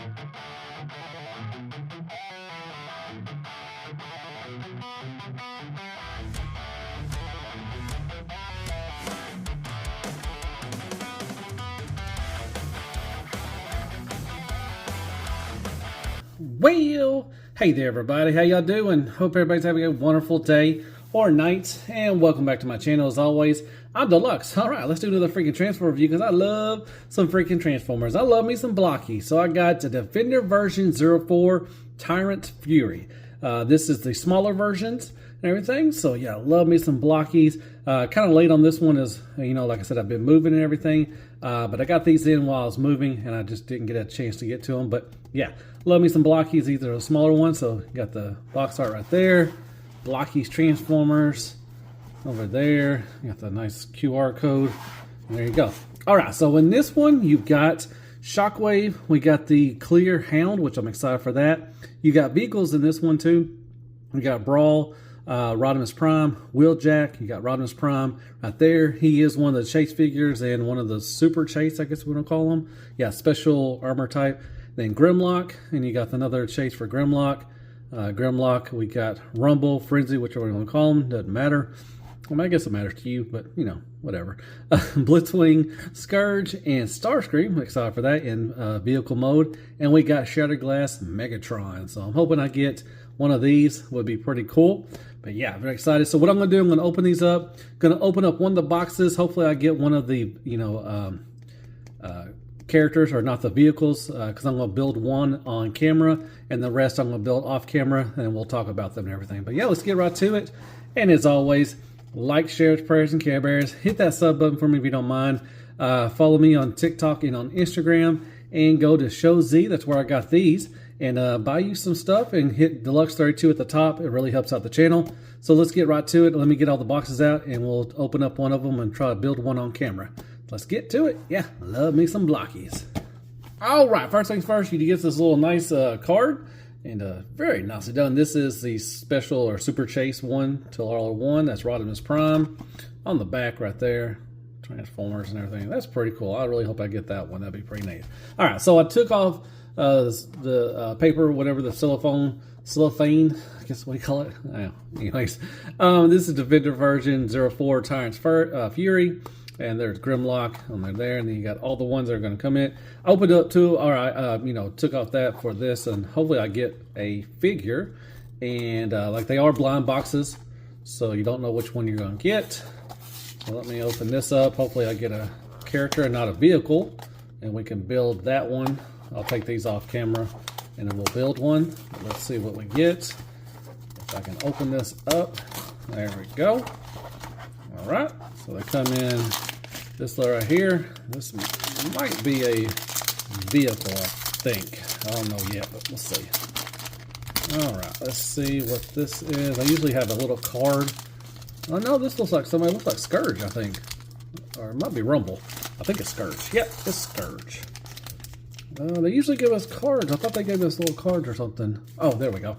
Well, hey there everybody, how y'all doing? Hope everybody's having a wonderful day or night, and welcome back to my channel. As always, I'm Deluxe. Alright, let's do another freaking Transformer review because I love some freaking Transformers. I love me some Blokees. So I got the Defender version 04 Tyrant Fury. This is the smaller versions and everything, so yeah, love me some Blokees. Kind of late on this one, as you know, like I said, I've been moving and everything, but I got these in while I was moving and I just didn't get a chance to get to them. But yeah, love me some Blokees. These are the smaller ones, so you got the box art right there. Blokees Transformers over there. You got the nice QR code, and there you go. All right, so in this one you've got Shockwave. We got the clear Hound, which I'm excited for that. You got vehicles in this one too. We got Brawl, Rodimus Prime, Wheeljack. You got Rodimus Prime right there. He is one of the chase figures and one of the super chase, I guess we're gonna call them. Yeah, special armor type. Then Grimlock, and you got another chase for Grimlock. Grimlock, we got Rumble, Frenzy, whichever you want to call them, doesn't matter. I mean, I guess it matters to you, but you know, whatever. Blitzwing, Scourge, and Starscream. I'm excited for that in vehicle mode. And we got Shattered Glass Megatron. So I'm hoping I get one of these. Would be pretty cool. But yeah, very excited. So what I'm going to do, I'm going to open these up. Going to open up one of the boxes. Hopefully I get one of the, you know, characters, or not the vehicles, because I'm going to build one on camera and the rest I'm going to build off camera, and we'll talk about them and everything. But yeah, let's get right to it. And as always, like, share, prayers, and Care Bears. Hit that sub button for me if you don't mind. Follow me on TikTok and on Instagram, and go to Show Z. That's where I got these. And buy you some stuff and hit Deluxe 32 at the top. It really helps out the channel. So let's get right to it. Let me get all the boxes out and we'll open up one of them and try to build one on camera. Let's get to it. Yeah, love me some Blokees. All right, first things first, you get this little nice card, and very nicely done. This is the special or super chase 1 till R1. That's Rodimus Prime on the back right there. Transformers and everything. That's pretty cool. I really hope I get that one. That'd be pretty neat. All right, so I took off the paper, whatever, the cellophane, I guess what do you call it? Anyways, this is the Defender version 04 Tyrants Fury. And there's Grimlock on there, and then you got all the ones that are going to come in. I opened up two, or I, you know, took off that for this, and hopefully I get a figure. And like, they are blind boxes, so you don't know which one you're going to get. So let me open this up. Hopefully I get a character and not a vehicle, and we can build that one. I'll take these off camera, and then we'll build one. Let's see what we get. If I can open this up. There we go. All right, so they come in this right here. This might be a vehicle, I think. I don't know yet, but we'll see. All right, let's see what this is. I usually have a little card. Oh no, this looks like somebody. Looks like Scourge, I think, or it might be Rumble. I think it's Scourge. Yep, it's Scourge. They usually give us cards. I thought they gave us little cards or something. Oh, there we go.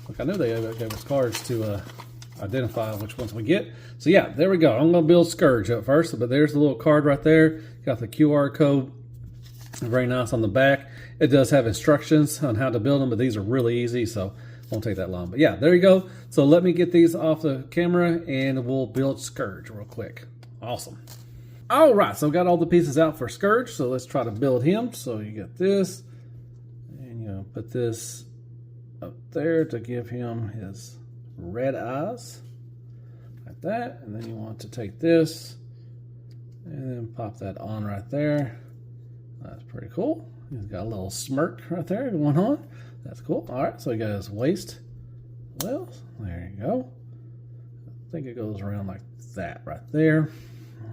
Look, I knew they gave us cards to identify which ones we get. So yeah, there we go. I'm going to build Scourge up first, but there's the little card right there. Got the QR code. Very nice on the back. It does have instructions on how to build them, but these are really easy, so won't take that long. But yeah, there you go. So let me get these off the camera and we'll build Scourge real quick. Awesome. All right, so got all the pieces out for Scourge, so let's try to build him. So you get this, and you put this up there to give him his red eyes, like that. And then you want to take this and then pop that on right there. That's pretty cool. He's got a little smirk right there going on. That's cool. All right, so he got his waist. Well, there you go. I think it goes around like that right there.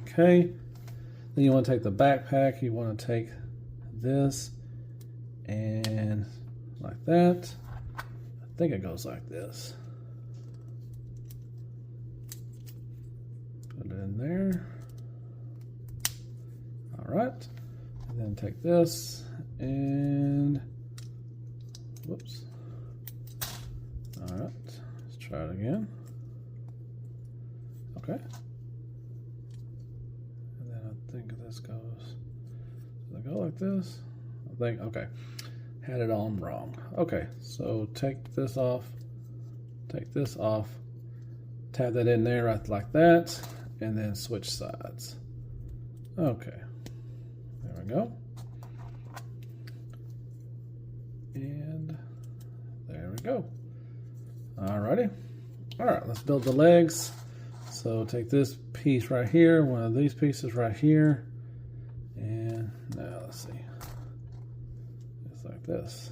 Okay. Then you want to take the backpack. You want to take this and like that. I think it goes like this. Put it in there. All right. And then take this and whoops. All right. Let's try it again. Okay. And then I think this goes. Does it go like this? I think, okay. Had it on wrong. Okay, so take this off, tab that in there right like that, and then switch sides. Okay, there we go. And there we go. Alrighty. Alright, let's build the legs. So take this piece right here, one of these pieces right here, and now let's see. It's like this.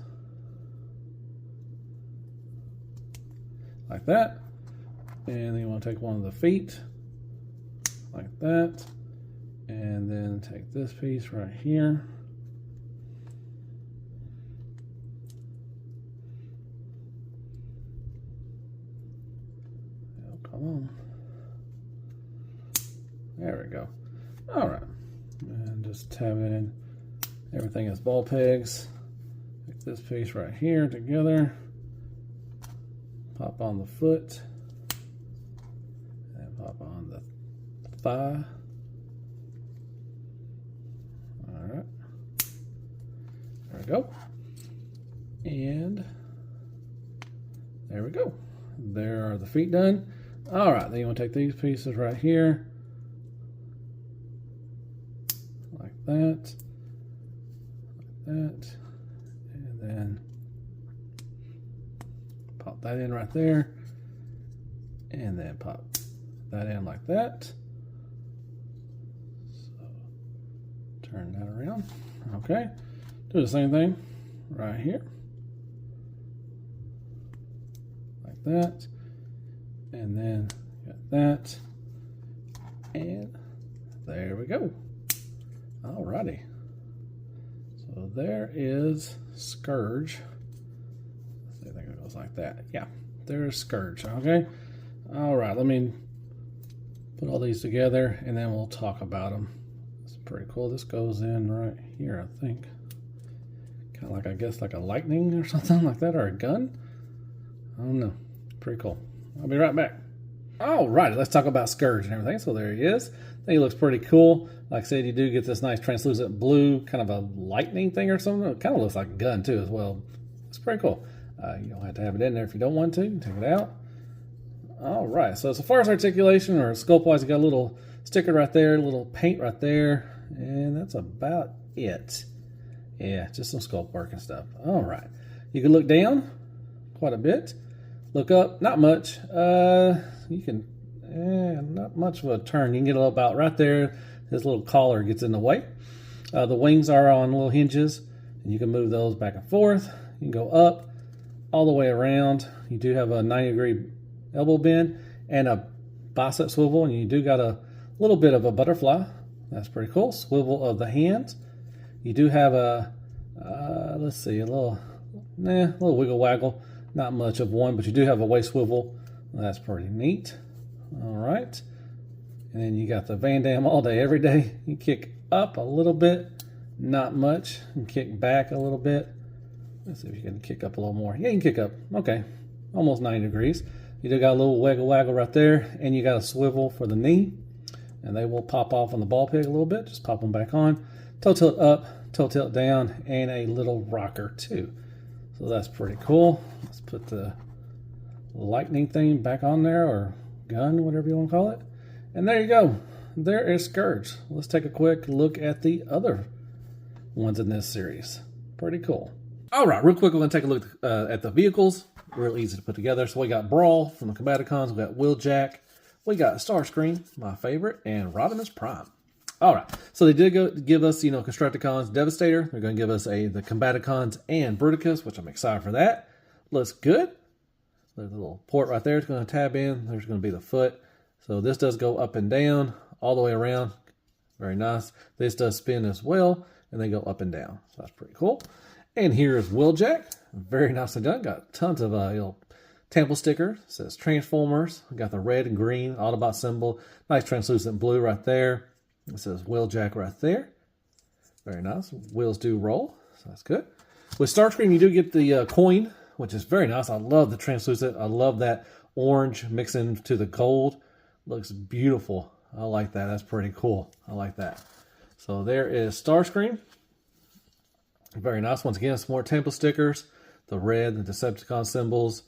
Like that. And then you want to take one of the feet, like that. And then take this piece right here. Oh, come on. There we go. All right. And just tab in everything as ball pegs. Take this piece right here together. Pop on the foot. And pop on the thigh. All right. There we go. And there we go. There are the feet done. All right. Then you want to take these pieces right here. That, and then pop that in right there, and then pop that in like that. So turn that around. Okay, do the same thing right here, like that, and then got that, and there we go. Alrighty, so there is Scourge. I think it goes like that. Yeah, there's Scourge. Okay, all right. Let me put all these together, and then we'll talk about them. It's pretty cool. This goes in right here, I think. Kind of like, I guess, like a lightning or something like that, or a gun. I don't know. Pretty cool. I'll be right back. All right, let's talk about Scourge and everything. So there he is. I think he looks pretty cool. Like I said, you do get this nice translucent blue, kind of a lightning thing or something. It kind of looks like a gun too as well. It's pretty cool. You don't have to have it in there if you don't want to. You can take it out. All right, so as far as articulation or sculpt-wise, you got a little sticker right there, a little paint right there, and that's about it. Yeah, just some sculpt work and stuff. All right. You can look down quite a bit. Look up, not much. You can, not much of a turn. You can get about right there. This little collar gets in the way. The wings are on little hinges, and you can move those back and forth. You can go up all the way around. You do have a 90-degree elbow bend and a bicep swivel, and you do got a little bit of a butterfly. That's pretty cool. Swivel of the hands. You do have a, let's see, a little wiggle waggle. Not much of one, but you do have a waist swivel. That's pretty neat. All right. And then you got the Van Damme all day, every day. You kick up a little bit, not much. And kick back a little bit. Let's see if you can kick up a little more. Yeah, you can kick up. Okay, almost 90 degrees. You do got a little wiggle waggle right there, and you got a swivel for the knee. And they will pop off on the ball peg a little bit. Just pop them back on. Toe tilt up, toe tilt down, and a little rocker too. So that's pretty cool. Let's put the lightning thing back on there, or gun, whatever you want to call it. And there you go. There is Scourge. Let's take a quick look at the other ones in this series. Pretty cool. All right, real quick, we're going to take a look at the vehicles. Real easy to put together. So we got Brawl from the Combaticons. We got Wheeljack. We got Starscream, my favorite, and Rodimus Prime. All right, so they did give us, Constructicons, Devastator. They're going to give us the Combaticons and Bruticus, which I'm excited for that. Looks good. There's a little port right there. It's going to tab in. There's going to be the foot. So this does go up and down all the way around. Very nice. This does spin as well, and they go up and down. So that's pretty cool. And here's Wheeljack. Very nicely done. Got tons of temple sticker. It says Transformers. Got the red and green Autobot symbol. Nice translucent blue right there. It says Wheeljack right there. Very nice. Wheels do roll, so that's good. With Starscream, you do get the coin, which is very nice. I love the translucent. I love that orange mixing to the gold. Looks beautiful. I like that. That's pretty cool. I like that. So there is Starscream. Very nice. Once again, some more temple stickers. The red, the Decepticon symbols.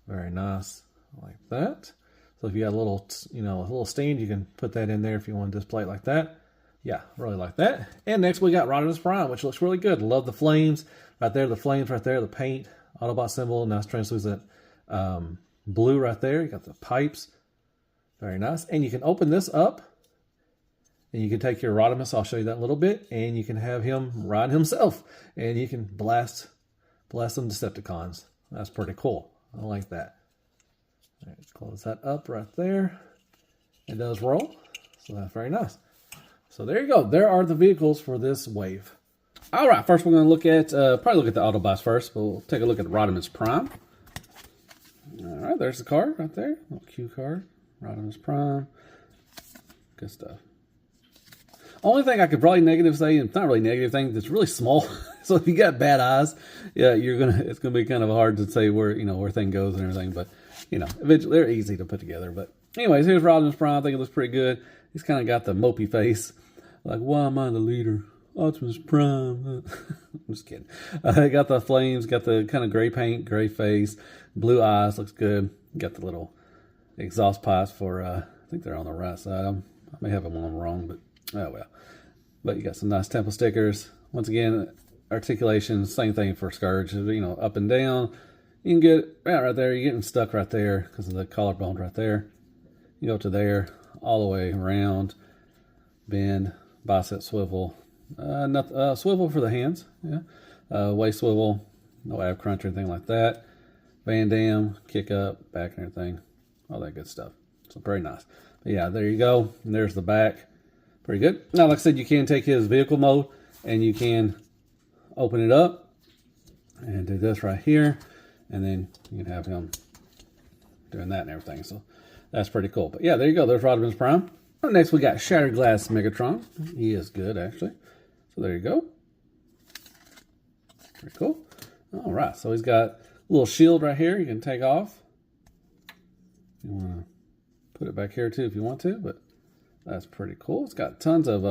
Very nice. Like that. So if you got a little, a little stand, you can put that in there if you want to display it like that. Yeah, really like that. And next we got Rodimus Prime, which looks really good. Love the flames right there. The flames right there. The paint, Autobot symbol. Nice translucent blue right there. You got the pipes. Very nice. And you can open this up. And you can take your Rodimus, I'll show you that in a little bit, and you can have him ride himself. And you can blast some Decepticons. That's pretty cool. I like that. All right, close that up right there. It does roll, so that's very nice. So there you go. There are the vehicles for this wave. All right, first we're going to look at, probably look at the Autobots first, but we'll take a look at Rodimus Prime. All right, there's the card right there. Little cue card. Rodimus Prime. Good stuff. Only thing I could probably negative say, and it's not really a negative thing, it's really small. So if you got bad eyes, yeah, it's gonna be kind of hard to say where where thing goes and everything. But eventually they're easy to put together. But anyways, here's Rodimus Prime. I think it looks pretty good. He's kind of got the mopey face, like, why am I the leader? Optimus Prime. I'm just kidding. Got the flames, got the kind of gray paint, gray face, blue eyes. Looks good. Got the little exhaust pipes for. I think they're on the right side. I may have them on wrong, but. Oh well. But you got some nice temple stickers. Once again, articulation, same thing for Scourge. Up and down. You can get right there. You're getting stuck right there because of the collarbone right there. You go to there, all the way around. Bend, bicep swivel. Swivel for the hands. Yeah. Waist swivel. No ab crunch or anything like that. Van Dam, kick up, back and everything. All that good stuff. So very nice. But yeah, there you go. And there's the back. Pretty good. Now, like I said, you can take his vehicle mode and you can open it up and do this right here. And then you can have him doing that and everything. So that's pretty cool. But yeah, there you go. There's Rodimus Prime. Next, we got Shattered Glass Megatron. He is good, actually. So there you go. Pretty cool. All right. So he's got a little shield right here you can take off. You want to put it back here too if you want to, but that's pretty cool. It's got tons of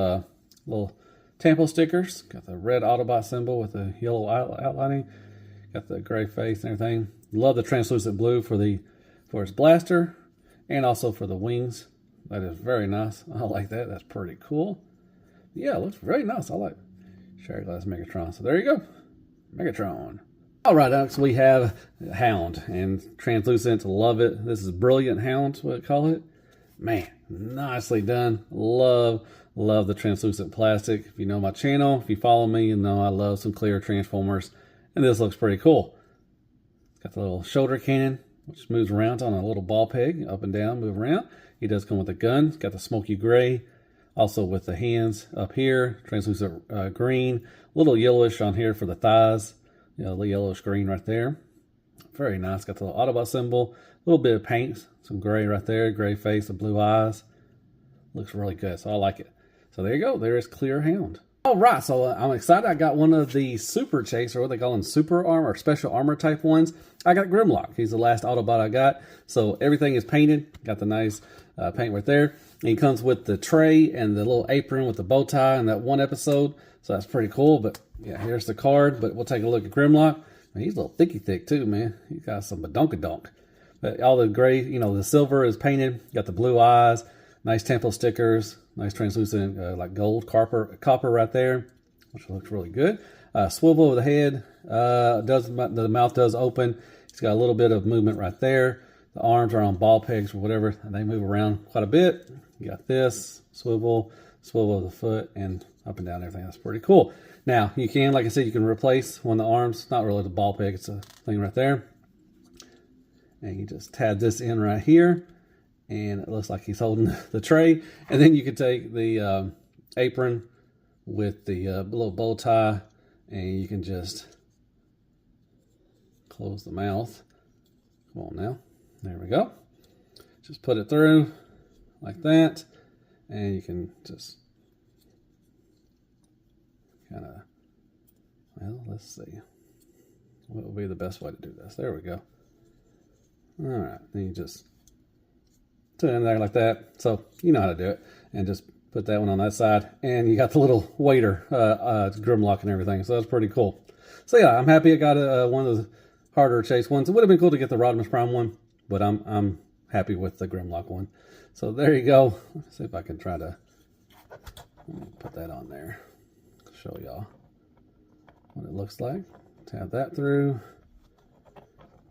little temple stickers. Got the red Autobot symbol with the yellow outlining. Got the gray face and everything. Love the translucent blue for his blaster and also for the wings. That is very nice. I like that. That's pretty cool. Yeah, it looks very nice. I like Shattered Glass Megatron. So there you go. Megatron. All right, next we have Hound and translucent. Love it. This is Brilliant Hound, what I call it. Man, nicely done. Love the translucent plastic. If you know my channel, if you follow me, you know I love some clear Transformers. And this looks pretty cool. It's got the little shoulder cannon, which moves around on a little ball peg, up and down, move around. He does come with a gun. It's got the smoky gray. Also with the hands up here, translucent green. A little yellowish on here for the thighs. The yellowish green right there. Very nice. Got the little Autobot symbol. A little bit of paint. Some gray right there. Gray face, the blue eyes. Looks really good. So I like it. So there you go. There is Clear Hound. All right. So I'm excited. I got one of the Super Chase, or what they call them, Super Armor, or Special Armor type ones. I got Grimlock. He's the last Autobot I got. So everything is painted. Got the nice paint right there. And he comes with the tray and the little apron with the bow tie in that one episode. So that's pretty cool. But yeah, here's the card. But we'll take a look at Grimlock. He's a little thick too, man. He's got some badonkadonk. But all the gray, the silver is painted. Got the blue eyes, nice temple stickers, nice translucent like gold copper right there, which looks really good. Swivel of the head, the mouth does open. It's got a little bit of movement right there. The arms are on ball pegs or whatever, and they move around quite a bit. You got this swivel of the foot, and up and down everything. That's pretty cool. Now you can, like I said, you can replace one of the arms. Not really the ball peg; it's a thing right there. And you just tab this in right here, and it looks like he's holding the tray. And then you can take the apron with the little bow tie, and you can just close the mouth. Come on now. There we go. Just put it through like that, and you can just kind of, well, let's see. What will be the best way to do this? There we go. All right, then you just put it in there like that. So you know how to do it, and just Put that one on that side. And you got the little waiter, Grimlock and everything. So that's pretty cool. So yeah, I'm happy I got one of the harder chase ones. It would have been cool to get the Rodimus Prime one, but I'm happy with the Grimlock one. So there you go. Let's see if I can try to put that on there. Show y'all what it looks like. Tap that through.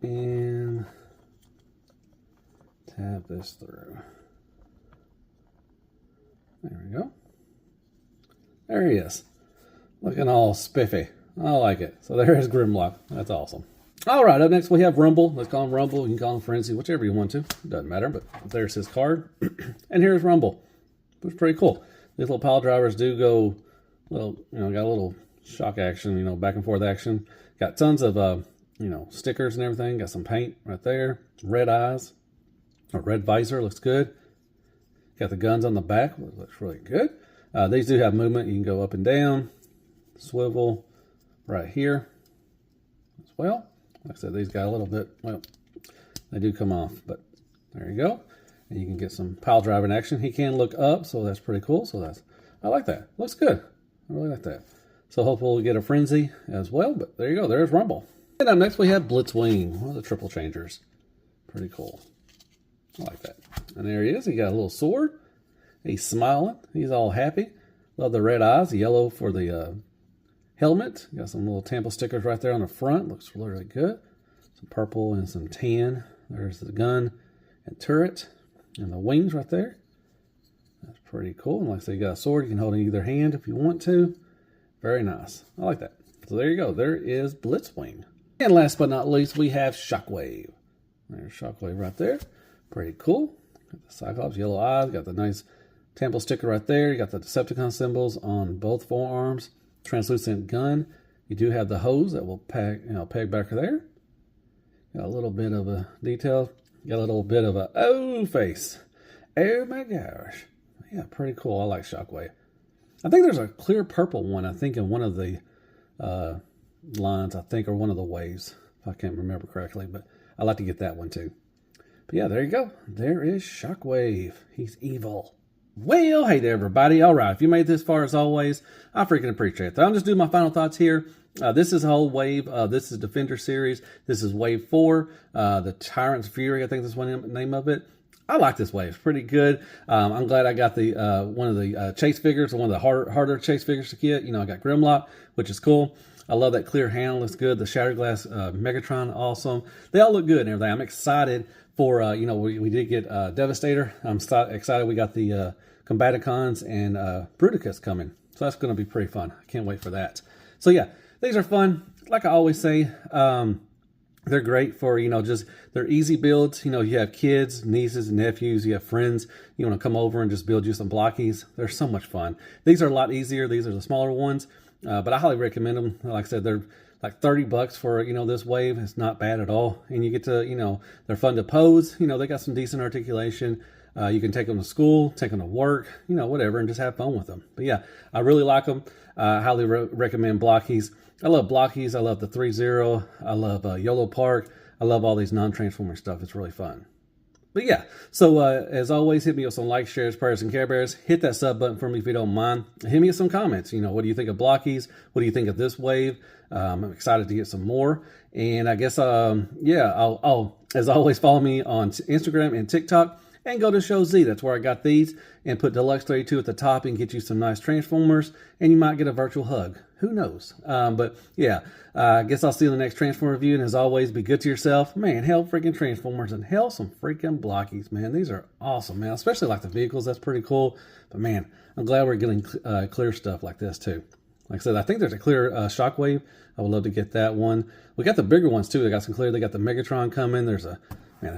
And tap this through. There we go. There he is. Looking all spiffy. I like it. So there's Grimlock. That's awesome. All right, up next we have Rumble. Let's call him Rumble. You can call him Frenzy, whichever you want to. It doesn't matter, but there's his card. And here's Rumble. It's pretty cool. These little pile drivers do go, well, got a little shock action, back and forth action. Got tons of, stickers and everything. Got some paint right there. Red eyes. A red visor. Looks good. Got the guns on the back. Looks really good. These do have movement. You can go up and down. Swivel right here as well. Like I said, these got a little bit, well, they do come off, but there you go. And you can get some pile driving action. He can look up, so that's pretty cool. So I like that. Looks good. I really like that. So hopefully we'll get a Frenzy as well, but there you go. There's Rumble. And up next we have Blitzwing, one of the triple changers. Pretty cool. I like that. And there he is. He got a little sword. He's smiling. He's all happy. Love the red eyes. Yellow for the helmet. Got some little Tampa stickers right there on the front. Looks really, really good. Some purple and some tan. There's the gun and turret and the wings right there. That's pretty cool. And like I say, you got a sword you can hold in either hand if you want to. Very nice. I like that. So there you go. There is Blitzwing. And last but not least, we have Shockwave. There's Shockwave right there. Pretty cool. Got the Cyclops, yellow eyes. Got the nice Tampa sticker right there. You got the Decepticon symbols on both forearms. Translucent gun. You do have the hose that will peg back there. Got a little bit of a detail. Got a little bit of a oh face. Oh my gosh. Yeah, pretty cool. I like Shockwave. I think there's a clear purple one, I think, in one of the lines, I think, or one of the waves, if I can't remember correctly, but I like to get that one too. But yeah, there you go. There is Shockwave. He's evil. Well, hey there, everybody. All right, if you made this far, as always, I freaking appreciate it. I'm just doing my final thoughts here. This is a whole wave. This is Defender series. This is wave 4. The Tyrants Fury, I think that's one name of it. I like this wave. It's pretty good. I'm glad I got the one of the chase figures, one of the harder chase figures to get. I got Grimlock, which is cool. I love that clear Hound. Looks good. The Shattered Glass Megatron, awesome. They all look good and everything. I'm excited for, we did get Devastator. I'm excited we got the Combaticons and Blokees coming. So that's going to be pretty fun. I can't wait for that. So yeah, these are fun. Like I always say, they're great for, they're easy builds. You have kids, nieces, nephews, you have friends. You want to come over and just build you some Blokees. They're so much fun. These are a lot easier. These are the smaller ones, but I highly recommend them. Like I said, they're like $30 for, this wave. It's not bad at all. And you get to, they're fun to pose. They got some decent articulation. You can take them to school, take them to work, whatever, and just have fun with them. But yeah, I really like them. I highly recommend Blokees. I love Blokees. I love the 3-0. I love YOLO Park. I love all these non-transformer stuff. It's really fun. But yeah, so as always, hit me with some likes, shares, prayers, and Care Bears. Hit that sub button for me if you don't mind. Hit me with some comments. What do you think of Blokees? What do you think of this wave? I'm excited to get some more. And I guess, I'll, as always, follow me on Instagram and TikTok. And go to Show Z. That's where I got these. And put Deluxe 32 at the top and get you some nice Transformers. And you might get a virtual hug. Who knows? But yeah, I guess I'll see you in the next Transformer review. And as always, be good to yourself. Man, hell freaking Transformers and hell some freaking Blokees, man. These are awesome, man. Especially like the vehicles. That's pretty cool. But man, I'm glad we're getting clear stuff like this too. Like I said, I think there's a clear Shockwave. I would love to get that one. We got the bigger ones too. They got some clear. They got the Megatron coming. There's a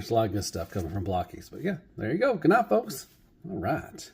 lot of good stuff coming from Blokees. But yeah, there you go. Good night, folks. All right.